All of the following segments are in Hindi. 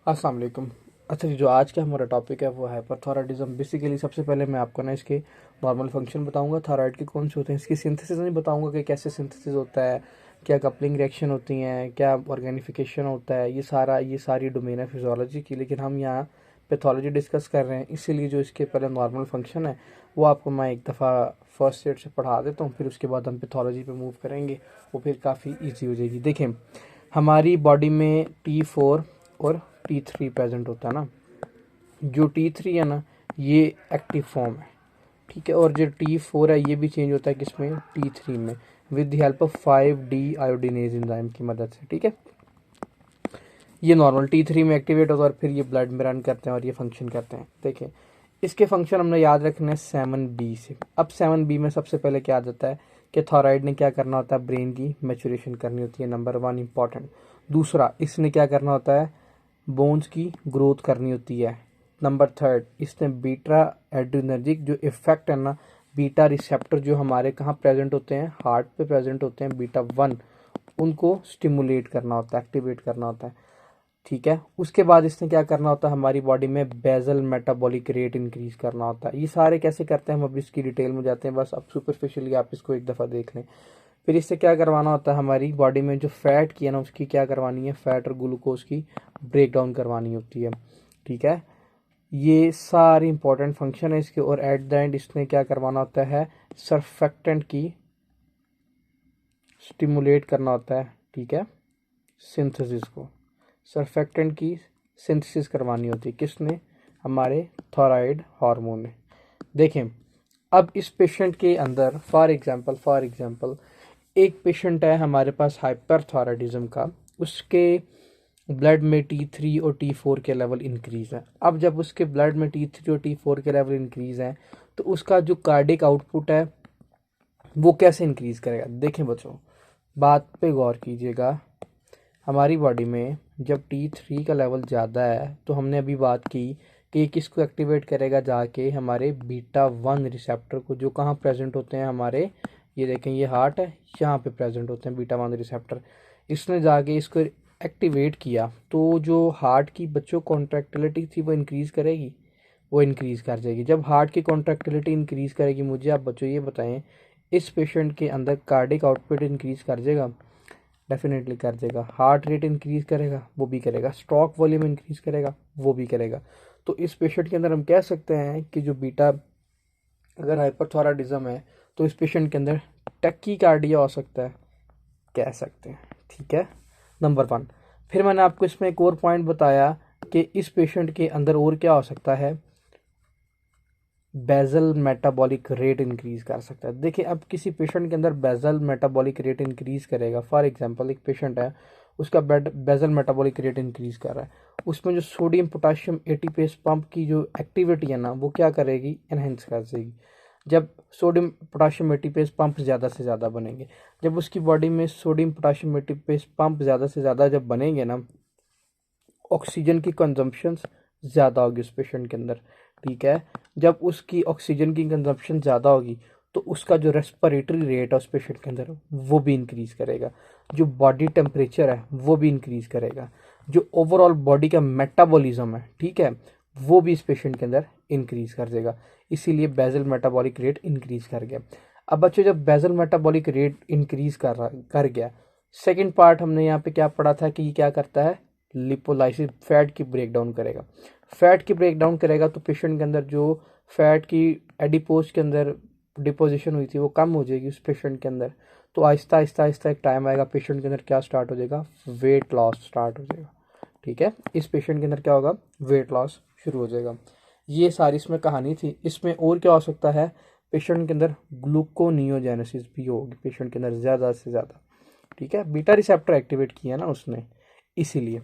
अस्सलाम वालेकुम। अच्छा जी, जो आज का हमारा टॉपिक है वो हाइपरथायराइडिज्म। बेसिकली सबसे पहले मैं आपको ना इसके नॉर्मल फंक्शन बताऊंगा, थायराइड के कौन से होते हैं, इसकी सिंथेसिस नहीं बताऊंगा कि कैसे सिंथेसिस होता है, क्या कपलिंग रिएक्शन होती हैं, क्या ऑर्गेनिफिकेशन होता है, ये सारी डोमेन है फिजियोलॉजी की। लेकिन हम यहाँ पैथोलॉजी डिस्कस कर रहे हैं, इसीलिए जो इसके पहले नॉर्मल फंक्शन है वो आपको मैं एक दफ़ा फर्स्ट सेट से पढ़ा देता हूँ, फिर उसके बाद हम पैथोलॉजी पे मूव करेंगे। वो फिर काफ़ी ईजी हो जाएगी। देखें, हमारी बॉडी में T4 और T3 प्रेजेंट होता है ना। जो T3 है ना, ये एक्टिव फॉर्म है, ठीक है। और जो T4 है ये भी चेंज होता है किसमें, T3 में, with the help of 5D iodinase enzyme की मदद से, ठीक है। ये नॉर्मल T3 में एक्टिवेट होगा और फिर ये ब्लड में रन करते हैं और ये फंक्शन करते हैं। देखें, इसके फंक्शन हमने याद रखने हैं 7B से। अब 7B में सबसे पहले क्या आ जाता है कि थायराइड ने क्या करना होता है, ब्रेन की मैच्योरेशन करनी होती है, नंबर 1 इंपॉर्टेंट। दूसरा, इसने क्या करना होता है, बोन्स की ग्रोथ करनी होती है। नंबर 3, इसने बीटा एड्रिनर्जिक जो इफेक्ट है ना, बीटा रिसेप्टर जो हमारे कहाँ प्रेजेंट होते हैं, हार्ट पे प्रेजेंट होते हैं, बीटा 1, उनको स्टिमुलेट करना होता है, एक्टिवेट करना होता है, ठीक है। उसके बाद इसने क्या करना होता है, हमारी बॉडी में बेजल मेटाबॉलिक रेट इंक्रीज करना होता है। ये सारे कैसे करते हैं हम अभी इसकी डिटेल में जाते हैं, बस अब सुपरफिशियली आप इसको एक दफ़ा देख लें। फिर इससे क्या करवाना होता है, हमारी बॉडी में जो फैट की है ना उसकी क्या करवानी है, फैट और ग्लूकोज की ब्रेक डाउन करवानी होती है, ठीक है। ये सारी इंपॉर्टेंट फंक्शन है इसके। और एट द एंड इसने क्या करवाना होता है, सर्फेक्टेंट की स्टिमुलेट करना होता है, ठीक है, सिंथेसिस को। सर्फेक्टेंट की सिंथेसिस करवानी होती है किसने, हमारे थायराइड हार्मोन ने। देखें, अब इस पेशेंट के अंदर फॉर एग्जांपल एक पेशेंट है हमारे पास हाइपरथायराइडिज्म का, उसके ब्लड में T3 और T4 के लेवल इंक्रीज है। अब जब उसके ब्लड में T3 और T4 के लेवल इंक्रीज हैं तो उसका जो कार्डिक आउटपुट है वो कैसे इंक्रीज करेगा। देखें बच्चों, बात पे गौर कीजिएगा। हमारी बॉडी में जब T3 का लेवल ज़्यादा है तो हमने अभी बात की कि ये किसको एक्टिवेट करेगा, जाके हमारे बीटा 1 रिसेप्टर को, जो कहाँ प्रेजेंट होते हैं हमारे, ये देखें ये हार्ट है, यहाँ पे प्रेजेंट होते हैं बीटा 1 रिसेप्टर। इसने जाके इसको एक्टिवेट किया तो जो हार्ट की बच्चों कॉन्ट्रैक्टिलिटी थी वो इंक्रीज़ करेगी, वो इंक्रीज़ कर जाएगी। जब हार्ट की कॉन्ट्रैक्टिलिटी इंक्रीज़ करेगी, मुझे आप बच्चों ये बताएं, इस पेशेंट के अंदर कार्डिक आउटपुट इंक्रीज़ कर जाएगा, डेफिनेटली कर देगा। हार्ट रेट इंक्रीज़ करेगा, वो भी करेगा। स्ट्रोक वॉल्यूम इंक्रीज़ करेगा, वो भी करेगा। तो इस पेशेंट के अंदर हम कह सकते हैं कि जो बीटा, अगर हाइपरथायराइडिज्म है तो इस पेशेंट के अंदर टैकीकार्डिया हो सकता है, कह सकते हैं, ठीक है, नंबर 1। फिर मैंने आपको इसमें एक और पॉइंट बताया कि इस पेशेंट के अंदर और क्या हो सकता है, बेजल मेटाबॉलिक रेट इंक्रीज कर सकता है। देखिए, अब किसी पेशेंट के अंदर बेजल मेटाबॉलिक रेट इंक्रीज करेगा, फॉर एग्जांपल एक पेशेंट है, उसका बेजल मेटाबॉलिक रेट इंक्रीज कर रहा है, उसमें जो सोडियम पोटाशियम एटीपेस पंप की जो एक्टिविटी है ना वो क्या करेगी, एनहेंस कर देगी। जब सोडियम पोटाशियम एटीपेस पंप ज़्यादा से ज़्यादा बनेंगे, जब उसकी बॉडी में सोडियम पोटाशियम एटीपेस पंप ज़्यादा से ज़्यादा जब बनेंगे ना, ऑक्सीजन की कंजम्पशन ज़्यादा होगी उस पेशेंट के अंदर, ठीक है। जब उसकी ऑक्सीजन की कंजम्पशन ज़्यादा होगी तो उसका जो रेस्पिरेटरी रेट है उस पेशेंट के अंदर वो भी इंक्रीज़ करेगा, जो बॉडी टेम्परेचर है वो भी इंक्रीज़ करेगा, जो ओवरऑल बॉडी का मेटाबॉलिज्म है, ठीक है, वो भी इस पेशेंट के अंदर इंक्रीज़ कर देगा। इसीलिए बेजल मेटाबॉलिक रेट इंक्रीज़ कर गया। अब बच्चों, जब बेजल मेटाबॉलिक रेट इंक्रीज़ कर गया, सेकेंड पार्ट हमने यहाँ पे क्या पढ़ा था कि ये क्या करता है, लिपोलाइसिस, फैट की ब्रेक डाउन करेगा। फैट की ब्रेक डाउन करेगा तो पेशेंट के अंदर जो फैट की एडिपोज के अंदर डिपोजिशन हुई थी वो कम हो जाएगी उस पेशेंट के अंदर। तो आहिस्ता आहिस्ता आहिस्ता एक टाइम आएगा पेशेंट के अंदर क्या स्टार्ट हो जाएगा, वेट लॉस स्टार्ट हो जाएगा, ठीक है। इस पेशेंट के अंदर क्या होगा, वेट लॉस शुरू हो जाएगा। ये सारी इसमें कहानी थी। इसमें और क्या हो सकता है, पेशेंट के अंदर ग्लूकोनियोजेनेसिस भी होगी पेशेंट के अंदर ज़्यादा से ज़्यादा, ठीक है। बीटा रिसेप्टर एक्टिवेट किया ना उसने, इसीलिए।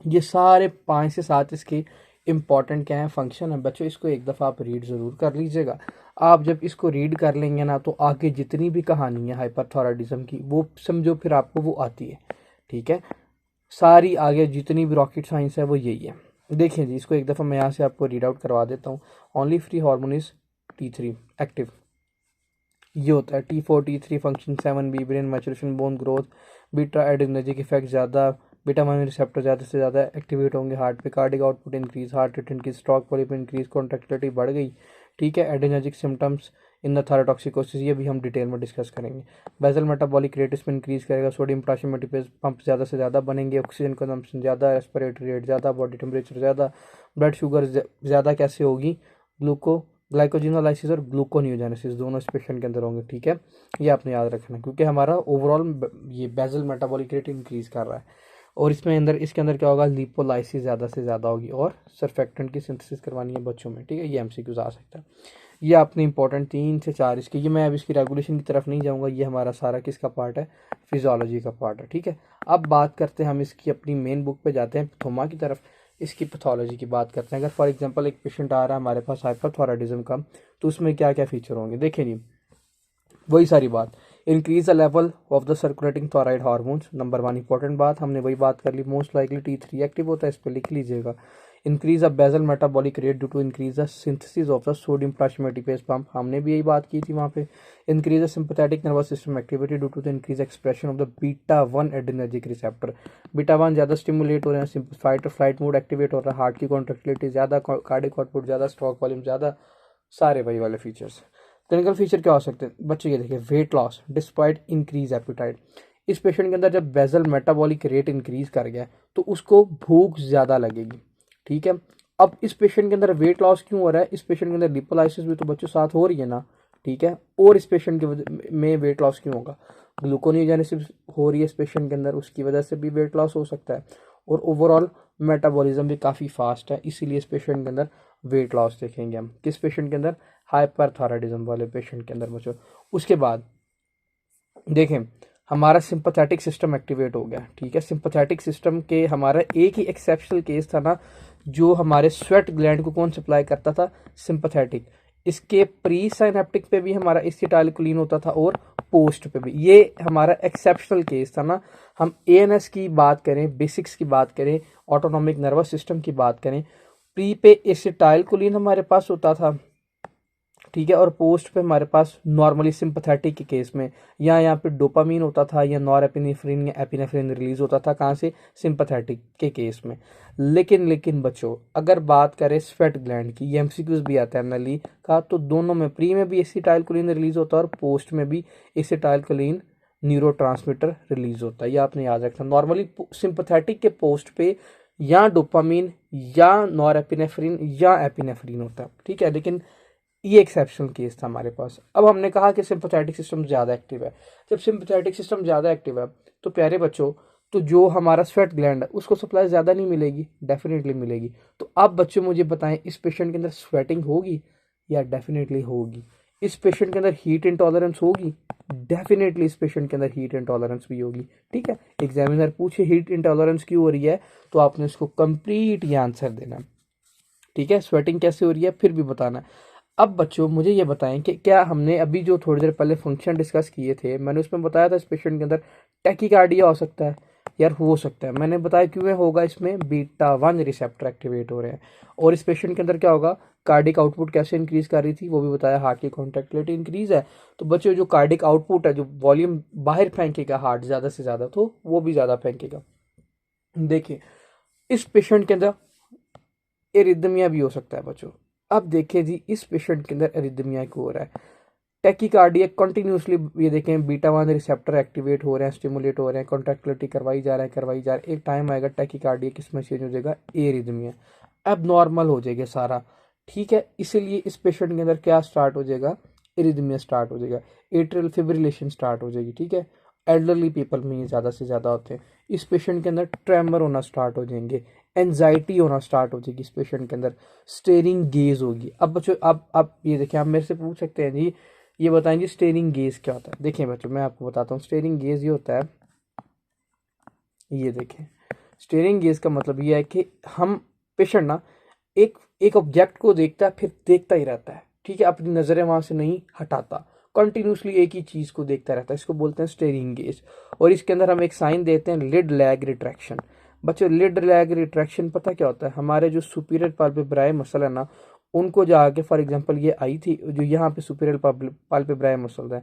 ये सारे 5 से 7 इसके इम्पॉर्टेंट क्या है, फंक्शन है बच्चों। इसको एक दफ़ा आप रीड ज़रूर कर लीजिएगा। आप जब इसको रीड कर लेंगे ना तो आगे जितनी भी कहानी है हाइपरथायराइडिज्म की वो समझो फिर आपको वो आती है, ठीक है। सारी आगे जितनी भी रॉकेट साइंस है वो यही है। देखिए जी, इसको एक दफ़ा मैं यहाँ से आपको रीड आउट करवा देता हूँ। Only free hormone is T3 active, ये होता है T4 T3 function 7B brain maturation bone growth, beta adrenergic effect ज़्यादा, बीटा वन रिसेप्टर ज़्यादा से ज़्यादा एक्टिवेट होंगे हार्ट पे, cardiac output increase, heart rate increase, stroke volume increase, contractility बढ़ गई, ठीक है। Adrenergic symptoms in the thyrotoxicosis, ये भी हम डिटेल में डिस्कस करेंगे। बेसल मेटाबॉलिक रेट इसमें इंक्रीज करेगा, सोडियम पोटेशियम एटीपेज पंप ज़्यादा से ज़्यादा बनेंगे, ऑक्सीजन कंजम्पशन ज़्यादा, रेस्पिरेटरी रेट ज़्यादा, बॉडी टेम्परेचर ज़्यादा, ब्लड शुगर ज़्यादा कैसे होगी, ग्लाइकोजिनोलाइसिस और ग्लूकोनियोजेनेसिस दोनों इस पेशेंट के अंदर होंगे, ठीक है। ये आपने याद रखना क्योंकि हमारा ओवरऑल ये बेसल मेटाबॉलिक रेट इंक्रीज कर रहा है। और इसमें अंदर इसके अंदर क्या होगा, लिपोलाइसिस ज़्यादा से ज़्यादा होगी और सर्फेक्टेंट की सिंथेसिस करवानी है बच्चों में, ठीक है। ये एमसीक्यूज आ सकता है। ये आपने इंपॉर्टेंट 3 से 4 इसके, ये मैं अब इसकी रेगुलेशन की तरफ नहीं जाऊँगा, ये हमारा सारा किसका पार्ट है, फिजियोलॉजी का पार्ट है, ठीक है। अब बात करते हैं हम इसकी अपनी मेन बुक पे जाते हैं थोमा की तरफ, इसकी पैथोलॉजी की बात करते हैं। अगर फॉर एग्जांपल एक पेशेंट आ रहा है हमारे पास हाइपरथायराइडिज्म का, तो उसमें क्या क्या फीचर होंगे, देखें जी वही सारी बात, increase the level of the circulating thyroid hormones, number 1 important बात, हमने वही बात कर ली, मोस्ट लाइकली T3 एक्टिव होता है, इस पर लिख लीजिएगा। Increase the basal metabolic rate due to increase the synthesis of the sodium potassium ATPase pump, हमने भी यही बात की थी वहाँ पे। Increase the sympathetic nervous system activity due to the increase expression of the beta 1 adrenergic receptor, beta 1 ज़्यादा स्टिमुलेट हो रहे हैं, फाइट और फ्लाइट मोड एक्टिवेट हो रहा है, हार्ट की कॉन्ट्रैक्टिलिटी ज़्यादा, कार्डिक आउटपुट ज़्यादा, स्ट्रोक वॉल्यूम ज़्यादा, सारे वही वाले फीचर्स। क्लिनिकल फीचर क्या हो सकते हैं बच्चे, ये देखिए, weight loss despite increase appetite, इस पेशेंट के अंदर जब बेसल मेटाबॉलिक रेट इंक्रीज कर गया तो उसको भूख ज़्यादा लगेगी, ठीक है। अब इस पेशेंट के अंदर वेट लॉस क्यों हो रहा है, इस पेशेंट के अंदर लिपोलाइसिस भी तो बच्चों साथ हो रही है ना, ठीक है। और इस पेशेंट के में वेट लॉस क्यों होगा, ग्लूकोनियोजेनेसिस हो रही है इस पेशेंट के अंदर, उसकी वजह से भी वेट लॉस हो सकता है। और ओवरऑल मेटाबॉलिज्म भी काफ़ी फास्ट है, इसीलिए इस पेशेंट के अंदर वेट लॉस देखेंगे हम, किस पेशेंट के अंदर, हाइपरथायराइडिज्म वाले पेशेंट के अंदर बच्चों। उसके बाद देखें हमारा सिंपैथेटिक सिस्टम एक्टिवेट हो गया, ठीक है। सिंपैथेटिक सिस्टम के हमारा एक ही एक्सेप्शनल केस था ना, जो हमारे स्वेट ग्लैंड को कौन सप्लाई करता था, सिंपैथेटिक। इसके प्री साइनेप्टिक पे भी हमारा एसिटाइलकोलिन होता था और पोस्ट पे भी, ये हमारा एक्सेप्शनल केस था ना। हम एएनएस की बात करें, बेसिक्स की बात करें, ऑटोनॉमिक नर्वस सिस्टम की बात करें, प्री पे एसिटाइलकोलिन हमारे पास होता था, ठीक है। और पोस्ट पे हमारे पास नॉर्मली सिंपैथेटिक के केस में यहाँ पे डोपामीन होता था या नॉरएपिनेफ्रिन या एपिनेफ्रिन रिलीज होता था, कहाँ से, सिंपैथेटिक के केस में। लेकिन बच्चों अगर बात करें स्वेट ग्लैंड की, ये एमसीक्यूज भी आता है एनएलई का, तो दोनों में प्री में भी एसिटाइलकोलिन रिलीज होता है और पोस्ट में भी एसिटाइलकोलिन न्यूरोट्रांसमीटर रिलीज होता है, ये आपने याद रखना। नॉर्मली सिंपैथेटिक के पोस्ट पे या डोपामीन या नॉरएपिनेफ्रिन या एपिनेफ्रिन होता है, ठीक है। लेकिन ये एक्सेप्शनल केस था हमारे पास। अब हमने कहा कि सिंपैथेटिक सिस्टम ज़्यादा एक्टिव है, जब सिंपैथेटिक सिस्टम ज़्यादा एक्टिव है तो प्यारे बच्चों, तो जो हमारा स्वेट ग्लैंड है उसको सप्लाई ज़्यादा नहीं मिलेगी, डेफिनेटली मिलेगी। तो अब बच्चों मुझे बताएं, इस पेशेंट के अंदर स्वेटिंग होगी या डेफिनेटली होगी। इस पेशेंट के अंदर हीट इंटॉलरेंस होगी, डेफिनेटली इस पेशेंट के अंदर हीट इंटॉलरेंस भी होगी, ठीक है। एग्जामिनर पूछे हीट इंटॉलरेंस क्यों हो रही है, तो आपने उसको कंप्लीट ये आंसर देना, ठीक है। स्वेटिंग कैसे हो रही है फिर भी बताना। अब बच्चों मुझे ये बताएं कि क्या हमने अभी जो थोड़ी देर पहले फंक्शन डिस्कस किए थे, मैंने उसमें बताया था इस पेशेंट के अंदर टैकीकार्डिया हो सकता है, यार हो सकता है, मैंने बताया क्यों होगा, इसमें बीटा 1 रिसेप्टर एक्टिवेट हो रहे हैं। और इस पेशेंट के अंदर क्या होगा, कार्डिक आउटपुट कैसे इंक्रीज कर रही थी वो भी बताया, हार्ट की कॉन्ट्रैक्टिलिटी इंक्रीज है, तो बच्चों जो कार्डिक आउटपुट है, जो वॉल्यूम बाहर फेंकेगा हार्ट ज़्यादा से ज़्यादा, तो वो भी ज़्यादा फेंकेगा। देखिए इस पेशेंट के अंदर एरिदमिया भी हो सकता है बच्चों। अब देखिए जी, इस पेशेंट के अंदर एरिदमिया क्यों हो रहा है, टैकीकार्डिया कंटिन्यूसली, ये देखें बीटा 1 रिसेप्टर एक्टिवेट हो रहे हैं, स्टिमुलेट हो रहे हैं, कॉन्ट्रैक्टिलिटी करवाई जा रहा है, एक टाइम आएगा टैकीकार्डिया किस में चेंज हो जाएगा, एरिदमिया, अब नॉर्मल हो जाएगा सारा, ठीक है। इसीलिए इस पेशेंट के अंदर क्या स्टार्ट हो जाएगा, एरिदमिया स्टार्ट हो जाएगा, एट्रियल फिब्रिलेशन स्टार्ट हो जाएगी, ठीक है। एल्डरली पीपल में ये ज़्यादा से ज़्यादा होते हैं। इस पेशेंट के अंदर ट्रेमर होना स्टार्ट हो जाएंगे, एनजाइटी होना स्टार्ट हो जाएगी इस पेशेंट के अंदर, स्टेरिंग गेज होगी। अब बच्चों आप ये देखें, आप मेरे से पूछ सकते हैं जी ये बताएं जी स्टेरिंग गेज क्या होता है। देखिए बच्चों मैं आपको बताता हूँ, स्टेरिंग गेज ये होता है, ये देखें स्टेरिंग गेज का मतलब ये है कि हम पेशेंट ना एक एक ऑब्जेक्ट को देखता है फिर देखता ही रहता है, ठीक है, अपनी नज़रें वहाँ से नहीं हटाता, कंटिन्यूसली एक ही चीज़ को देखता रहता है, इसको बोलते हैं स्टेरिंग गेज। और इसके अंदर हम एक साइन देते हैं लिड लैग रिट्रैक्शन। बच्चों लिड लैग रिट्रैक्शन पता क्या होता है, हमारे जो सुपीरियर पाल्पेब्राई मसल है ना, उनको जाके फॉर एग्जांपल ये आई थी जो यहाँ पे सुपीरियर पाल्पेब्राई मसल है,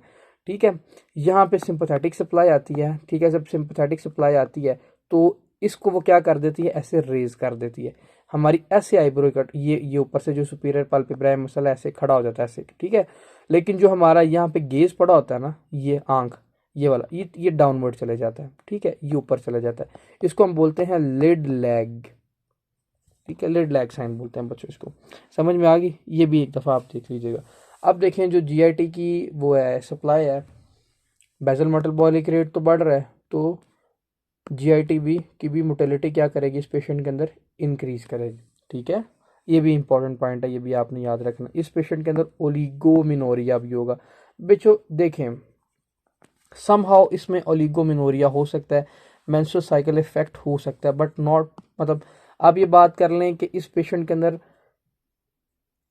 ठीक है, यहाँ पे सिंपैथेटिक सप्लाई आती है, ठीक है। जब सिंपैथेटिक सप्लाई आती है तो इसको वो क्या कर देती है, ऐसे रेज कर देती है, हमारी ऐसे आईब्रो कट, ये ऊपर से जो सुपीरियर पल्पेब्राई मसल ऐसे खड़ा हो जाता है ऐसे, ठीक है। लेकिन जो हमारा यहाँ पे गेज पड़ा होता है ना, ये आंख, ये वाला, ये डाउनवर्ड चले जाता है, ठीक है, ये ऊपर चले जाता है। इसको हम बोलते हैं लिड लैग, ठीक है, लिड लैग साइन बोलते हैं बच्चों इसको। समझ में आ गई, ये भी एक दफ़ा आप देख लीजिएगा। अब देखें जो जीआईटी की वो है सप्लाई है, बेसल मेटाबॉलिक रेट तो बढ़ रहा है, तो जीआईटी भी की भी मोटेलिटी क्या करेगी इस पेशेंट के अंदर, इंक्रीज करेगी, ठीक है। ये भी इंपॉर्टेंट पॉइंट है, ये भी आपने याद रखना। इस पेशेंट के अंदर ओलिगोमिनोरिया भी होगा बच्चों। देखें समहाउ इसमें ओलिगोमिनोरिया हो सकता है, मेंस्ट्रुअल साइकिल इफेक्ट हो सकता है, बट नॉट, मतलब आप ये बात कर लें कि इस पेशेंट के अंदर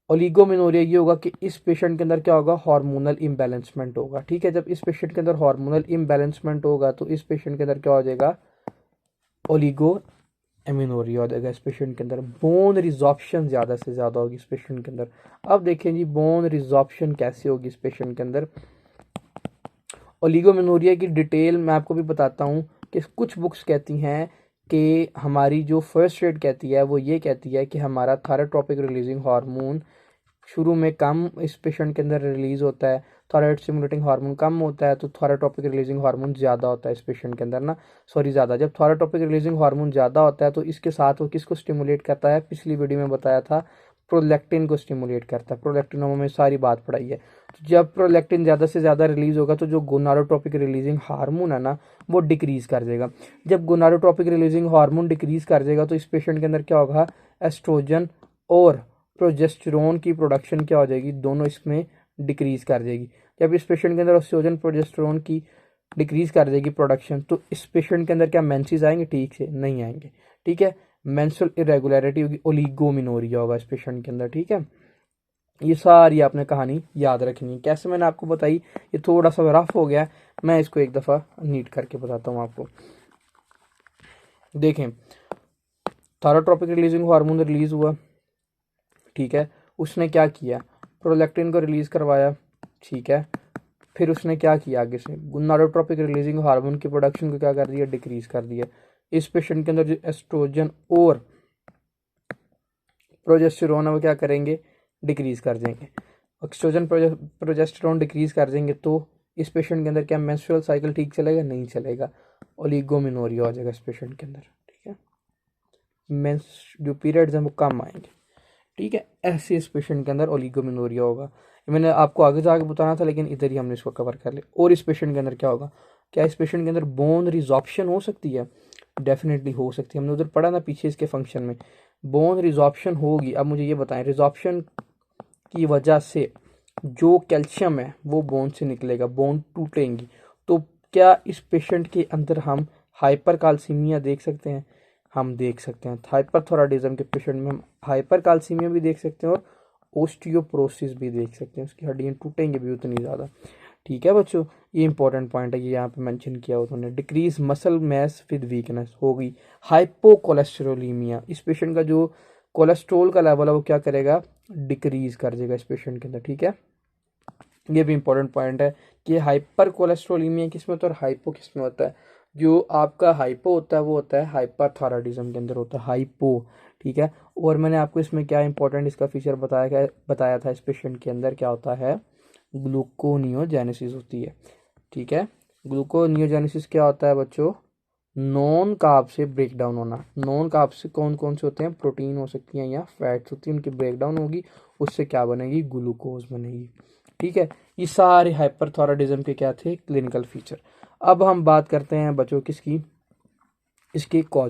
ओलिगोमिनोरिया ये होगा कि इस पेशेंट के अंदर क्या होगा, हार्मोनल इम्बैलेंसमेंट होगा, ठीक है। जब इस पेशेंट के अंदर हार्मोनल इम्बैलेंसमेंट होगा तो इस पेशेंट के अंदर क्या हो जाएगा, ओलिगो एमिनोरिया हो जाएगा इस पेशेंट के अंदर। बोन रिजॉर्प्शन ज़्यादा से ज़्यादा होगी इस पेशेंट के अंदर। अब देखें जी बोन रिजॉर्प्शन कैसे होगी इस पेशेंट के अंदर। ओलिगोमेनोरिया की डिटेल मैं आपको भी बताता हूँ कि कुछ बुक्स कहती हैं कि हमारी जो फर्स्ट एड कहती है वो ये कहती है कि हमारा थायरोट्रोपिक रिलीजिंग हार्मोन शुरू में कम इस पेशेंट के अंदर रिलीज होता है, थायराइड स्टिमुलेटिंग हार्मोन कम होता है, तो थायरोट्रोपिक रिलीजिंग हार्मोन ज़्यादा होता है इस पेशेंट के अंदर ना, सॉरी ज़्यादा। जब थायरोट्रोपिक रिलीजिंग हार्मोन ज़्यादा होता है तो इसके साथ वो किसको स्टिमुलेट करता है, पिछली वीडियो में बताया था, प्रोलैक्टिन को स्टिमुलेट करता है। प्रोलैक्टिन में सारी बात पढ़ाई है। तो जब प्रोलैक्टिन ज़्यादा से ज़्यादा रिलीज होगा तो जो गोनाडोट्रोपिक रिलीजिंग हार्मोन है ना वो डिक्रीज कर देगा। जब गोनाडोट्रोपिक रिलीजिंग हार्मोन डिक्रीज कर देगा तो इस पेशेंट के अंदर क्या होगा, एस्ट्रोजन और प्रोजेस्टेरोन की प्रोडक्शन क्या हो जाएगी, दोनों इसमें डिक्रीज कर जाएगी। जब इस पेशेंट के अंदर एस्ट्रोजन प्रोजेस्टेरोन की डिक्रीज कर देगी प्रोडक्शन, तो इस पेशेंट के अंदर क्या मेंसेस आएंगे, ठीक से नहीं आएंगे, ठीक है। मेंस्ट्रुअल इरेगुलरिटी होगी, ओलिगोमिनोरिया होगा इस पेशेंट के अंदर, ठीक है। ये सारी आपने कहानी याद रखनी है। कैसे मैंने आपको बताई, ये थोड़ा सा रफ हो गया, मैं इसको एक दफ़ा नीट करके बताता हूँ आपको। देखें थायरोट्रोपिक रिलीजिंग हार्मोन रिलीज हुआ, ठीक है, उसने क्या किया, प्रोलैक्टिन को रिलीज करवाया, ठीक है। फिर उसने क्या किया आगे से, गोनाडोट्रोपिक रिलीजिंग हार्मोन की प्रोडक्शन को क्या कर दिया, डिक्रीज कर दिया। इस पेशेंट के अंदर जो एस्ट्रोजन और प्रोजेस्टेरोन है वो क्या करेंगे, डिक्रीज कर देंगे। एस्ट्रोजन प्रोजेस्टेरोन डिक्रीज कर देंगे तो इस पेशेंट के अंदर क्या मेंस्ट्रुअल साइकिल ठीक चलेगा, नहीं चलेगा, ओलिगोमिनोरिया हो जाएगा इस पेशेंट के अंदर, ठीक है। मेंस जो पीरियड्स हैं वो कम आएंगे, ठीक है। ऐसे इस पेशेंट के अंदर ओलिगोमिनोरिया होगा। मैंने आपको आगे जाके बताना था लेकिन इधर ही हमने इसको कवर कर लिया। और इस पेशेंट के अंदर क्या होगा, क्या इस पेशेंट के अंदर बोन रिजॉर्प्शन हो सकती है, डेफिनेटली हो सकती है। हमने उधर पढ़ा ना पीछे इसके फंक्शन में, बोन रिजॉर्प्शन होगी। अब मुझे ये बताएं, रिजॉर्प्शन की वजह से जो कैल्शियम है वो बोन से निकलेगा, बोन टूटेंगी, तो क्या इस पेशेंट के अंदर हम हाइपर कैल्सीमिया देख सकते हैं, हम देख सकते हैं। हाइपरथायराइडिज्म के पेशेंट में हम हाइपर कैल्सीमिया भी देख सकते हैं और ओस्टियोपोरोसिस भी देख सकते हैं, उसकी हड्डियाँ टूटेंगी भी उतनी ज़्यादा, ठीक है बच्चों। ये इंपॉर्टेंट पॉइंट है, ये यहाँ पे मेंशन किया उन्होंने। Decrease muscle mass with weakness होगी। हाइपोकोलेस्टेरोलीमिया, इस पेशेंट का जो कोलेस्ट्रोल का लेवल है वो क्या करेगा, डिक्रीज कर देगा इस पेशेंट के अंदर, ठीक है। ये भी इंपॉर्टेंट पॉइंट है कि हाइपर कोलेस्ट्रोलीमिया किस में होता है और हाइपो किस में होता है। जो आपका हाइपो होता है वो होता है हाइपरथायराइडिज्म के अंदर होता है हाइपो, ठीक है। और मैंने आपको इसमें क्या इंपॉर्टेंट इसका फीचर बताया था, इस पेशेंट के अंदर क्या होता है, ग्लूकोनियोजेनेसिस होती है, ठीक है। ग्लूकोनियोजेनेसिस क्या होता है बच्चों, नॉन कार्ब से ब्रेक डाउन होना। नॉन कार्ब से कौन कौन से होते हैं, प्रोटीन हो सकती हैं या फैट्स होती हैं, उनकी ब्रेक डाउन होगी, उससे क्या बनेगी, ग्लूकोज बनेगी, ठीक है। ये सारे हाइपरथायराइडिज्म के क्या थे, क्लिनिकल फीचर। अब हम बात करते हैं बच्चों किसकी, इसके कॉज